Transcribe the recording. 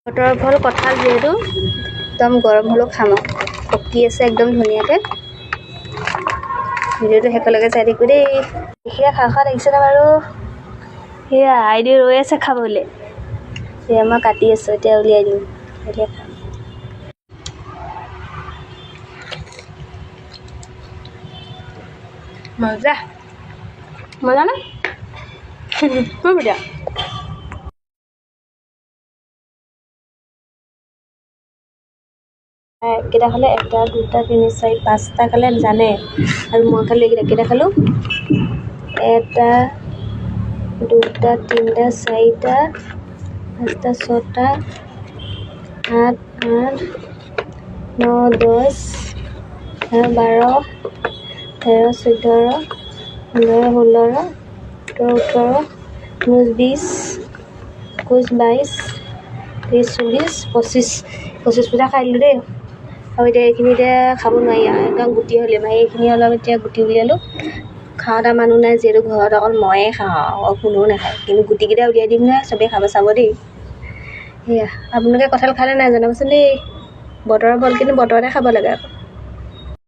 বতৰৰ ফল কঁঠাল যিহেতু একদম গৰম হ'লেও খাম আৰু পকি আছে একদম ধুনীয়াকৈ। ভিডিঅ'টো শেষলৈকে চাই থাকিব দেই। দেখিলে খাওঁ খাওঁ লাগিছেনে বাৰু? সেয়া আইদেউ ৰৈ আছে খাবলৈ। সেয়া মই কাটি আছোঁ, এতিয়া উলিয়াই দিম, এতিয়া খাম। মজা মজা না খুব মজা। কেইটা খালে? 1 2 3 4 5টা খালে জানে, আৰু মই খালোঁ এইকেইটা। কেইটা খালোঁ? 1 2 3 4 5 6 7 8 9 10 12 13 14 15 16 17 18 19 20 21 22 23 ফুটা খাই দিলোঁ দেই। আৰু এতিয়া এইখিনি এতিয়া খাব নোৱাৰি আৰু একদম গুটি হ'লে মানে এইখিনি অলপ এতিয়া গুটি উলিয়ালোঁ। খাওঁতা মানুহ নাই যিহেতু ঘৰত, অকল ময়ে খাওঁ আৰু কোনেও নাখায়, কিন্তু গুটিকেইটা উলিয়াই দিম নহয়, চবেই খাব চাব দেই। সেয়া আপোনালোকে কঁঠাল খালে নাই জনাবচোন দেই। বতৰৰ ফল কিন্তু বতৰতে খাব লাগে আকৌ।